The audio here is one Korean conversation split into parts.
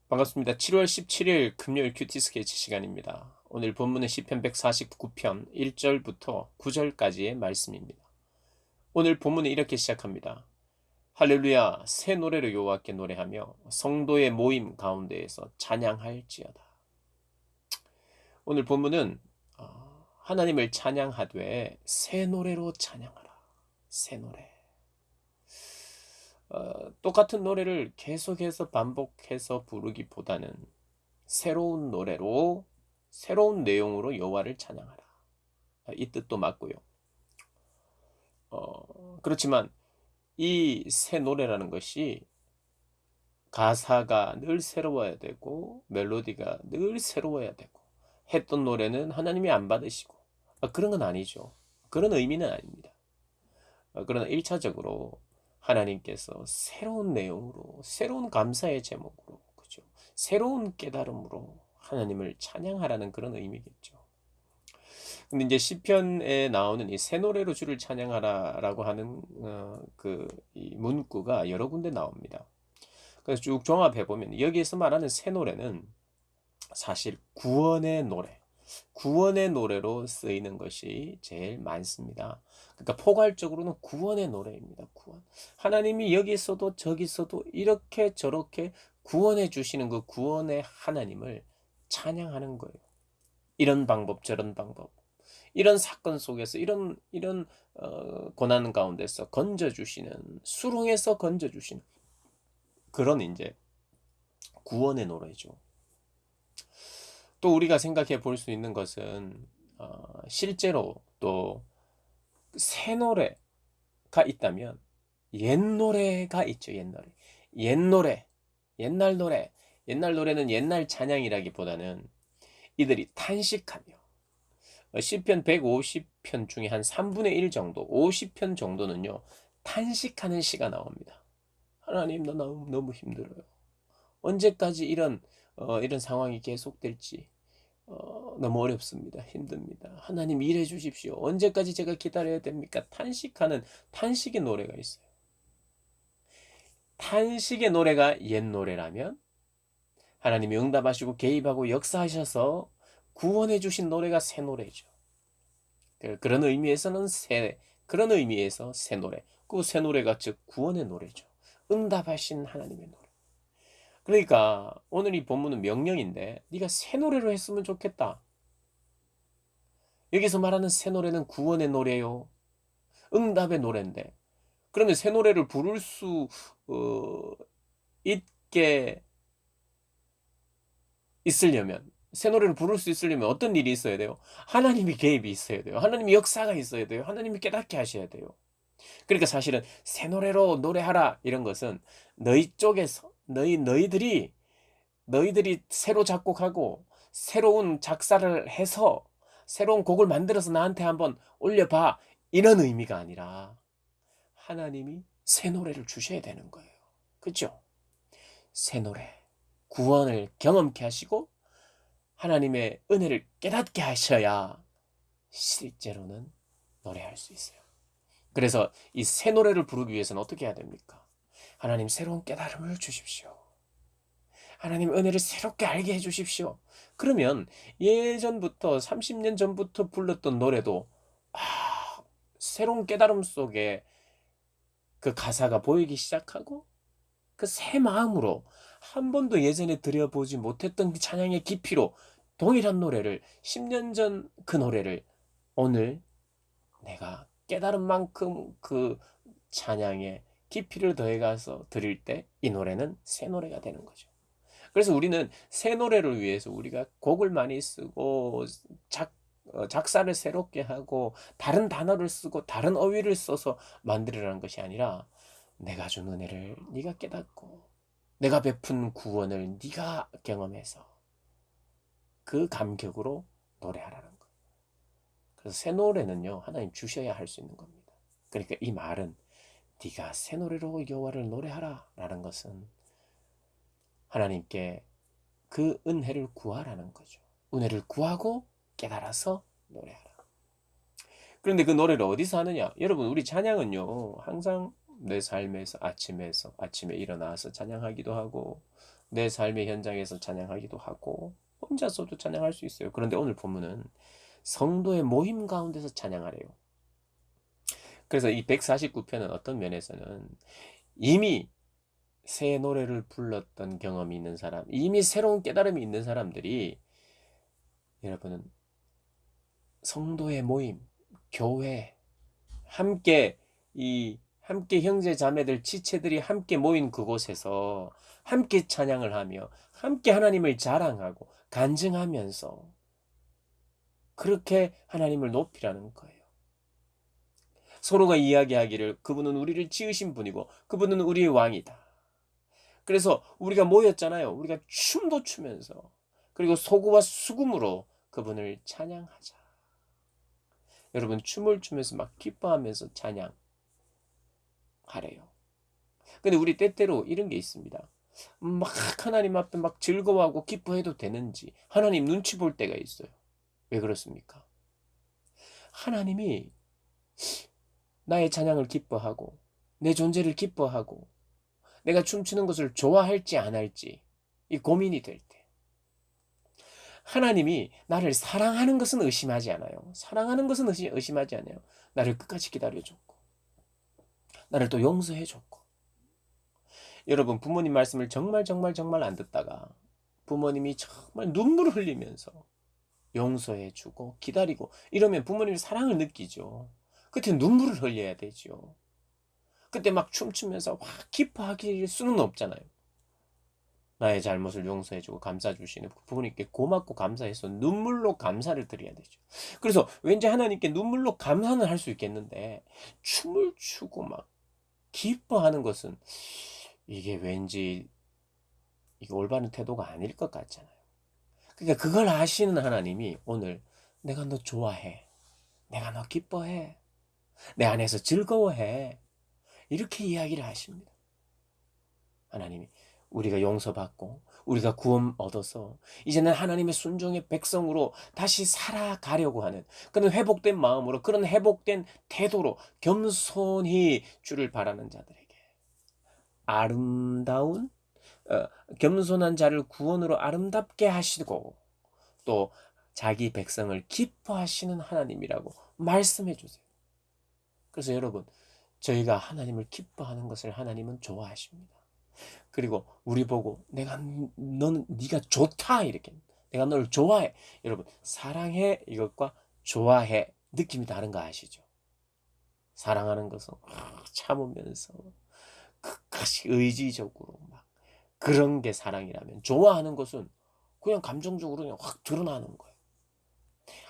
반갑습니다. 7월 17일 금요일 큐티 스케치 시간입니다. 오늘 본문은 시편 149편 1절부터 9절까지의 말씀입니다. 오늘 본문은 이렇게 시작합니다. 할렐루야, 새 노래로 여호와께 노래하며 성도의 모임 가운데에서 찬양할지어다. 오늘 본문은 하나님을 찬양하되 새 노래로 찬양하라. 새 노래. 똑같은 노래를 계속해서 반복해서 부르기보다는 새로운 노래로 새로운 내용으로 여호와를 찬양하라. 이 뜻도 맞고요. 그렇지만 이 새 노래라는 것이 가사가 늘 새로워야 되고 멜로디가 늘 새로워야 되고 했던 노래는 하나님이 안 받으시고 그런 건 아니죠. 그런 의미는 아닙니다. 그러나 1차적으로 하나님께서 새로운 내용으로 새로운 감사의 제목으로 그죠? 새로운 깨달음으로 하나님을 찬양하라는 그런 의미겠죠. 근데 이제 시편에 나오는 이 새 노래로 주를 찬양하라라고 하는 이 문구가 여러 군데 나옵니다. 그래서 쭉 종합해 보면 여기에서 말하는 새 노래는 사실 구원의 노래, 구원의 노래로 쓰이는 것이 제일 많습니다. 그러니까 포괄적으로는 구원의 노래입니다. 구원. 하나님이 여기서도 저기서도 이렇게 저렇게 구원해 주시는 그 구원의 하나님을 찬양하는 거예요. 이런 방법 저런 방법. 이런 사건 속에서 이런 고난 가운데서 건져 주시는 수렁에서 건져 주시는 그런 이제 구원의 노래죠. 또 우리가 생각해 볼 수 있는 것은 실제로 또 새 노래가 있다면 옛 노래가 있죠. 옛 노래. 옛 노래. 옛날 노래. 옛날 노래는 옛날 찬양이라기보다는 이들이 탄식하며 시편 150편 중에 한 3분의 1 정도, 50편 정도는요. 탄식하는 시가 나옵니다. 하나님 나 너무 힘들어요. 언제까지 이런 상황이 계속될지 너무 어렵습니다. 힘듭니다. 하나님 일해 주십시오. 언제까지 제가 기다려야 됩니까? 탄식하는 탄식의 노래가 있어요. 탄식의 노래가 옛 노래라면 하나님이 응답하시고 개입하고 역사하셔서 구원해 주신 노래가 새 노래죠. 그런 의미에서는 그런 의미에서 새 노래. 그 새 노래가 즉 구원의 노래죠. 응답하신 하나님의 노래. 그러니까 오늘 이 본문은 명령인데 네가 새 노래로 했으면 좋겠다. 여기서 말하는 새 노래는 구원의 노래요. 응답의 노래인데. 그러면 새 노래를 부를 수 있게 있으려면 새 노래를 부를 수 있으려면 어떤 일이 있어야 돼요? 하나님이 개입이 있어야 돼요. 하나님이 역사가 있어야 돼요. 하나님이 깨닫게 하셔야 돼요. 그러니까 사실은 새 노래로 노래하라 이런 것은 너희 쪽에서 너희들이 새로 작곡하고 새로운 작사를 해서 새로운 곡을 만들어서 나한테 한번 올려봐 이런 의미가 아니라 하나님이 새 노래를 주셔야 되는 거예요. 그렇죠? 새 노래, 구원을 경험케 하시고 하나님의 은혜를 깨닫게 하셔야 실제로는 노래할 수 있어요. 그래서 이 새 노래를 부르기 위해서는 어떻게 해야 됩니까? 하나님 새로운 깨달음을 주십시오. 하나님 은혜를 새롭게 알게 해 주십시오. 그러면 예전부터 30년 전부터 불렀던 노래도 새로운 깨달음 속에 그 가사가 보이기 시작하고 그 새 마음으로 한 번도 예전에 들여보지 못했던 그 찬양의 깊이로 동일한 노래를 10년 전 그 노래를 오늘 내가 깨달은 만큼 그 찬양의 깊이를 더해가서 들을 때 이 노래는 새 노래가 되는 거죠. 그래서 우리는 새 노래를 위해서 우리가 곡을 많이 쓰고 작사를 새롭게 하고 다른 단어를 쓰고 다른 어휘를 써서 만들으라는 것이 아니라 내가 준 은혜를 네가 깨닫고 내가 베푼 구원을 네가 경험해서 그 감격으로 노래하라는 것. 그래서 새 노래는요 하나님 주셔야 할 수 있는 겁니다. 그러니까 이 말은 네가 새 노래로 여호와를 노래하라 라는 것은 하나님께 그 은혜를 구하라는 거죠. 은혜를 구하고 깨달아서 노래하라. 그런데 그 노래를 어디서 하느냐? 여러분 우리 찬양은요 항상 내 삶에서 아침에 일어나서 찬양하기도 하고 내 삶의 현장에서 찬양하기도 하고 혼자서도 찬양할 수 있어요. 그런데 오늘 본문은 성도의 모임 가운데서 찬양하래요. 그래서 이 149편은 어떤 면에서는 이미 새 노래를 불렀던 경험이 있는 사람, 이미 새로운 깨달음이 있는 사람들이 여러분은 성도의 모임, 교회, 함께 함께 형제 자매들 지체들이 함께 모인 그곳에서 함께 찬양을 하며 함께 하나님을 자랑하고 간증하면서 그렇게 하나님을 높이라는 거예요. 서로가 이야기하기를 그분은 우리를 지으신 분이고 그분은 우리의 왕이다. 그래서 우리가 모였잖아요. 우리가 춤도 추면서 그리고 소구와 수금으로 그분을 찬양하자. 여러분 춤을 추면서 막 기뻐하면서 찬양하래요. 근데 우리 때때로 이런 게 있습니다. 막 하나님 앞에 막 즐거워하고 기뻐해도 되는지 하나님 눈치 볼 때가 있어요. 왜 그렇습니까? 하나님이 나의 찬양을 기뻐하고 내 존재를 기뻐하고 내가 춤추는 것을 좋아할지 안 할지 이 고민이 될 때 하나님이 나를 사랑하는 것은 의심하지 않아요. 사랑하는 것은 의심하지 않아요. 나를 끝까지 기다려줬고 나를 또 용서해줬고 여러분 부모님 말씀을 정말 정말 정말 안 듣다가 부모님이 정말 눈물을 흘리면서 용서해주고 기다리고 이러면 부모님이 사랑을 느끼죠. 그때 눈물을 흘려야 되죠. 그때 막 춤추면서 확 기뻐하길 수는 없잖아요. 나의 잘못을 용서해주고 감싸주시는 부모님께 고맙고 감사해서 눈물로 감사를 드려야 되죠. 그래서 왠지 하나님께 눈물로 감사는 할 수 있겠는데 춤을 추고 막 기뻐하는 것은 이게 왠지 이게 올바른 태도가 아닐 것 같잖아요. 그러니까 그걸 아시는 하나님이 오늘 내가 너 좋아해. 내가 너 기뻐해. 내 안에서 즐거워해. 이렇게 이야기를 하십니다. 하나님이 우리가 용서받고 우리가 구원 얻어서 이제는 하나님의 순종의 백성으로 다시 살아가려고 하는 그런 회복된 마음으로 그런 회복된 태도로 겸손히 주를 바라는 자들에게 아름다운 겸손한 자를 구원으로 아름답게 하시고 또 자기 백성을 기뻐하시는 하나님이라고 말씀해 주세요. 그래서 여러분 저희가 하나님을 기뻐하는 것을 하나님은 좋아하십니다. 그리고 우리 보고 너는 네가 좋다 이렇게 내가 너를 좋아해. 여러분 사랑해 이것과 좋아해 느낌이 다른 거 아시죠? 사랑하는 것은 참으면서 끝까지 의지적으로 막 그런 게 사랑이라면 좋아하는 것은 그냥 감정적으로 그냥 확 드러나는 거예요.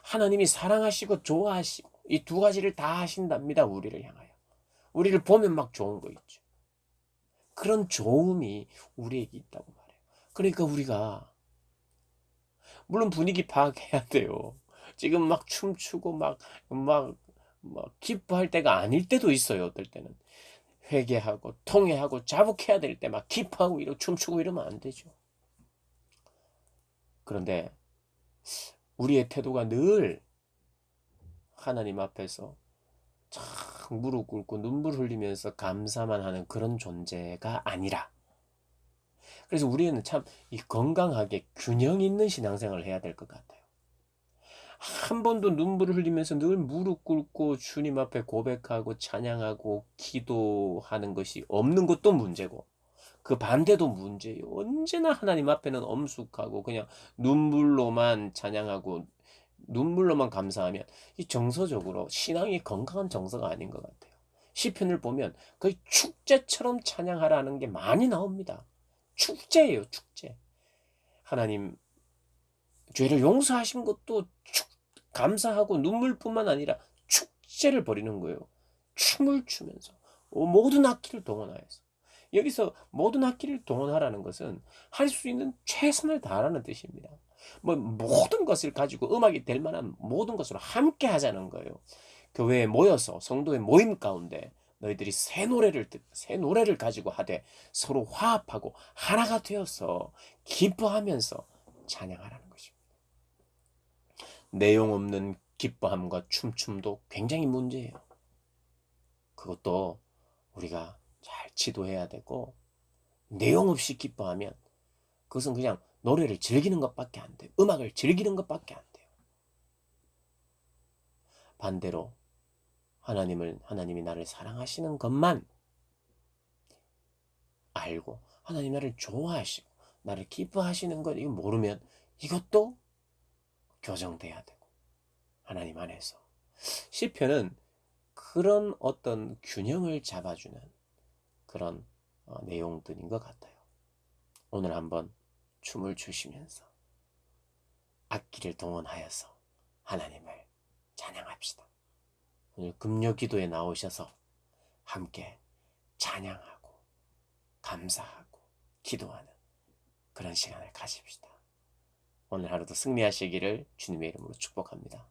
하나님이 사랑하시고 좋아하시고 이 두 가지를 다 하신답니다. 우리를 향하여. 우리를 보면 막 좋은 거 있죠. 그런 좋음이 우리에게 있다고 말해요. 그러니까 우리가 물론 분위기 파악해야 돼요. 지금 막 춤추고 막 기뻐할 때가 아닐 때도 있어요. 어떨 때는 회개하고 통회하고 자복해야 될 때 막 기뻐하고 이러고 춤추고 이러면 안 되죠. 그런데 우리의 태도가 늘 하나님 앞에서 참 무릎 꿇고 눈물 흘리면서 감사만 하는 그런 존재가 아니라 그래서 우리는 참 이 건강하게 균형 있는 신앙생활을 해야 될 것 같아요. 한 번도 눈물을 흘리면서 늘 무릎 꿇고 주님 앞에 고백하고 찬양하고 기도하는 것이 없는 것도 문제고 그 반대도 문제예요. 언제나 하나님 앞에는 엄숙하고 그냥 눈물로만 찬양하고 눈물로만 감사하면 이 정서적으로 신앙이 건강한 정서가 아닌 것 같아요. 시편을 보면 거의 축제처럼 찬양하라는 게 많이 나옵니다. 축제예요, 축제. 하나님 죄를 용서하신 것도 감사하고 눈물뿐만 아니라 축제를 벌이는 거예요. 춤을 추면서 모든 악기를 동원하여서 여기서 모든 악기를 동원하라는 것은 할 수 있는 최선을 다하라는 뜻입니다. 뭐 모든 것을 가지고 음악이 될 만한 모든 것으로 함께 하자는 거예요. 교회에 모여서 성도의 모임 가운데 너희들이 새 노래를 가지고 하되 서로 화합하고 하나가 되어서 기뻐하면서 찬양하라는 것입니다. 내용 없는 기뻐함과 춤춤도 굉장히 문제예요. 그것도 우리가 잘 지도해야 되고 내용 없이 기뻐하면 그것은 그냥 노래를 즐기는 것밖에 안 돼요. 음악을 즐기는 것밖에 안 돼요. 반대로 하나님이 나를 사랑하시는 것만 알고 하나님 나를 좋아하시고 나를 기뻐하시는 것 이거 모르면 이것도 교정돼야 되고 하나님 안에서 시편은 그런 어떤 균형을 잡아주는 그런 내용들인 것 같아요. 오늘 한번 춤을 추시면서 악기를 동원하여서 하나님을 찬양합시다. 오늘 금요 기도에 나오셔서 함께 찬양하고 감사하고 기도하는 그런 시간을 가집시다. 오늘 하루도 승리하시기를 주님의 이름으로 축복합니다.